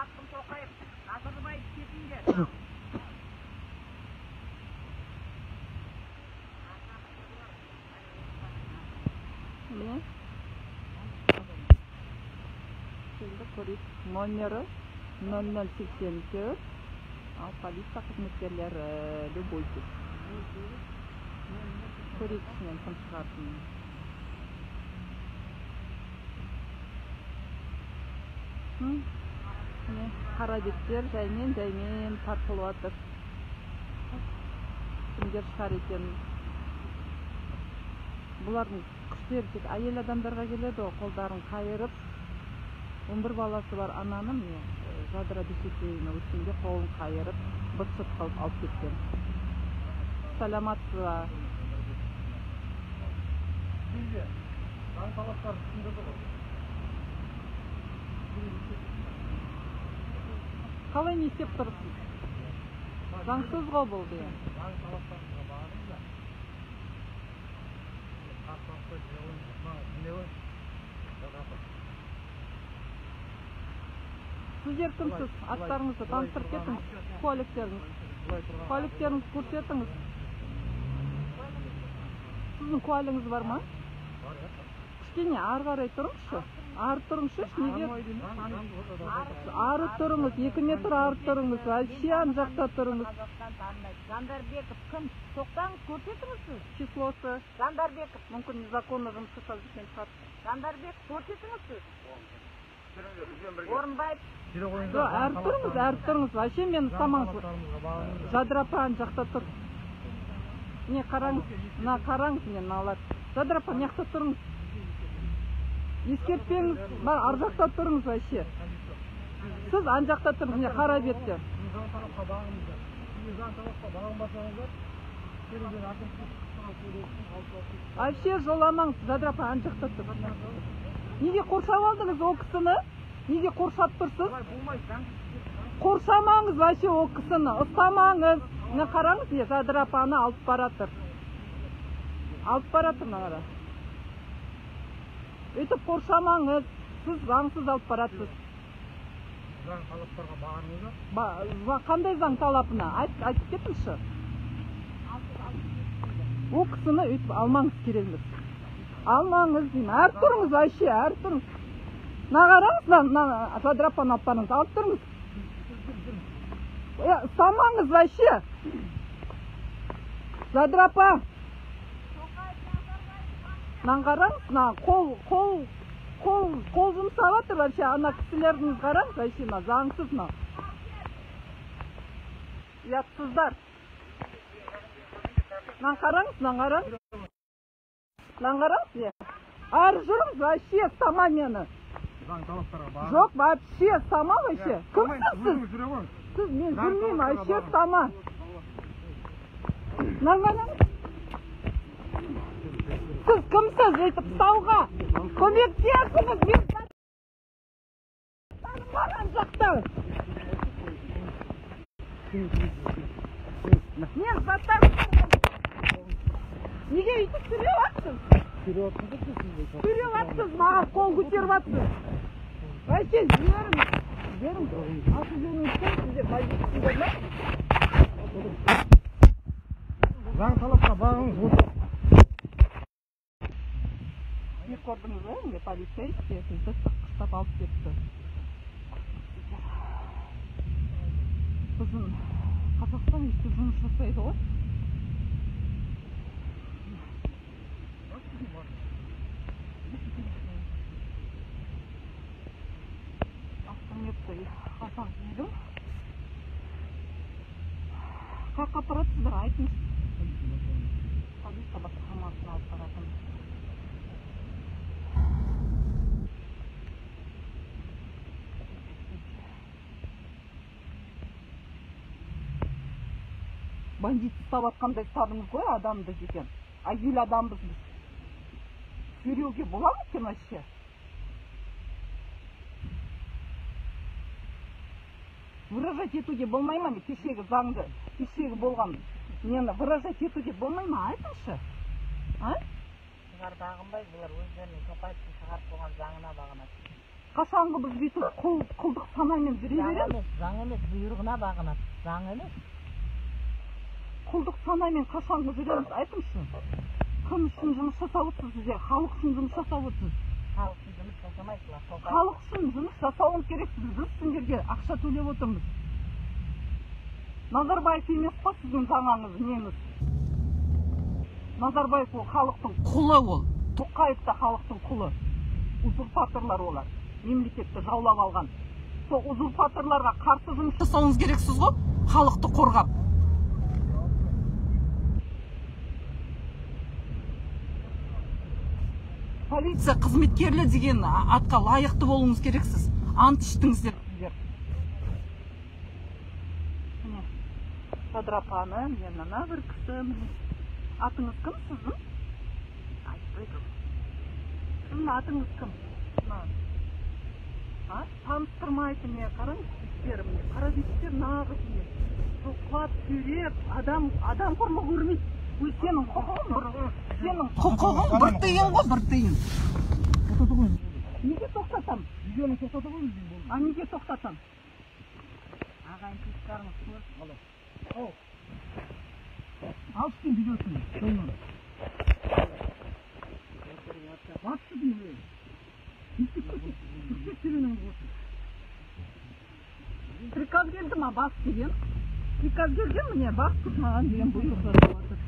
Қасым Тоқаев, Назарбаев кетіңдер. Ne? Şimdi polis номері 0084. Al politsiya қызметкерлері любойсыз. Көресінен кім шығатын. Қара беттер жаймен тартылып жатыр. Кімдер шығар екен. Бұлардың күштері тек әйел адамдарға келеді, қолдарын қайырып. 11 баласы бар ананың жадыра бекетейіне өткенде қолын қайырып, быт-шыт қылып алып кеткен. Саламатсыз ба? Заң талаптары түсіндірді ғой. Қалай не істеп тұрсыз? Заңсыз ғой бұл деген. Заң талаптарына бағыныңыз да. Сіздер кімсіз? Аттарыңызды таныстырып кетіңіз. Куәліктеріңізді көрсетіңіз. Сіздің куәлігіңіз бар ма? Кішкене ары қарай тұрыңызшы. Ары тұрыңызшы, неге? Ары тұрыңыз, 2 метр ары тұрыңыз. Вообще ан жақта тұрыңыз. Жандарбеков кім? Тоқтаңыз, көрсетіңіз сіз. Числосы. Жандарбеков. Мүмкін незаконно жұмыс жасап жүрген шығар. Жандарбеков, көрсетіңіз сіз. Орынбаев. Әрі тұрыңыз. Вообще мен ұстамаңыз. Жадырапа ан жақта тұр. Не қараңыз, қараңыз мен алар. Жадырапа ан жақта тұрыңыз. Ескертпеңіз, ар жақта тұрыңыз вообще. Сіз ан жақта тұрыңыз, не қара бетте. Заң талапқа бағыныңыздар. Заң талапқа бағынбасаңыздар, келуден әкімшілік вообще жоламаңыз, Жадырапа ан жақта тұр. Неге қоршап алдыңыз о кісіні? Неге қоршап тұрсыз? Қоршамаңыз вообще о кісіні, ұстамаңыз. Не қараңыз, не Жадырапаны алып баратыр. Алып баратыр мағара. Өйтіп қоршамаңыз, сіз заңсыз алып баратсыз. Заң талаптарға бағыныңыздар? Қандай заң талапына? Айтып кетіңізші. О кісіні өйтіп алмаңыз кереңіз. Алмаңыз деймін. Әр тұрыңыз, вообще, әр тұрыңыз. Қараңыз, Жадырапаны алып барыңыз, алып тұрыңыз. Ұстамаңыз вообще. Жадырапа. Қараңыз, қол жұмсап жатыр вообще, ана кісілеріңіз қараңыз вообще, заңсыз. Ұятсыздар. Қараңыз. Қараңыз. Ары жүріңіз, вообще, ұстама мені. Заң талаптарға бағыныңыздар? Жоқ, вообще, ұстама вообще. Кімсіз сіз? Сіз, мен жүрмеймін, вообще, ұстама. Қараңыз. Сіз кімсіз өйтіп ұстауға? Көмектесіңіз, мен барған жақта. Мен заттар. Неге өйтіп сүреп атсыз? Сүреп атсыз, маған қол көтеріп атсыз. Вообще, жіберіңіз. Асыл жөніңіз кім сіздер қайдысыңдар ма? Заң талапқа бағыныңыз. Не көрдіңіз ба? Не полицейский бізді қыстап алып кетті. Біздің Қазақстан өйстіп жұмыс жасайды ғой. Автометті қасақ дейдім. Как аппаратсыздар айтыңыз. Полиция басқармасына алып баратын. Бандит ұстап атқандай ұстадыңыз ғой, адамды деген. Әйел адамбыз біз. Сөйлеуге бола ма екен вообще? Выражать етуге болмай ма? Кешегі заңды, кешегі болған нені выражать етуге болмай ма? Айтыңызшы. Бұлар бағынбай, бұлар өздерінің Тоқаевтың шығарып болған заңына бағынады. Қашанғы біз бүйтіп құлдық санамен жүре береміз? Заң емес, бұйрығына бағынады. Заң емес. Құлдық санамен қашанғы жүреміз? Айтыңызшы. Кім үшін жұмыс жасап отырсыз сіздер? Халық үшін жұмыс жасап отырсыз. Халық үшін жұмыс жасамайсыздар. Халық үшін жұмыс жасауымыз керексіз. Біз сендерге ақша төлеп отырмыз. Назарбаев емес па сіздің жаңаңыз неңіз? Назарбаев ол халықтың құлы ол. Тоқаев та халықтың құлы. Узурпаторлар олар. Мемлекетті жаулап алған. Сол узурпаторларға қарсы жұмыс жасауыңыз керексіз ғой, халықты қорғап. Полиция қызметкерлі деген атқа лайықты болуыңыз керексіз. Ант іштіңіздер сіздер. Жадыра апаны, мен ана бір кісі. Атыңыз кім сіздің? Сіздің атыңыз кім? Таныстырмайды ме? Қараңыз беттерім. Қара беттер нағыз не? Соқпат, сүйреп, адам құрлы көрмейді. Сенің құқығың бір тиын ғой, бір тиын. Тоқтату ғой. Неге тоқтатам? Видеоны тоқтату ғой. А неге тоқтатам? Ағайын туыстарыңыз көп. Ал үстін видеосын. Сонынан. Батсы деймін. Приказ келді ма бас деген? Приказ келген міне бас маған деген бұйрық жасап жатыр.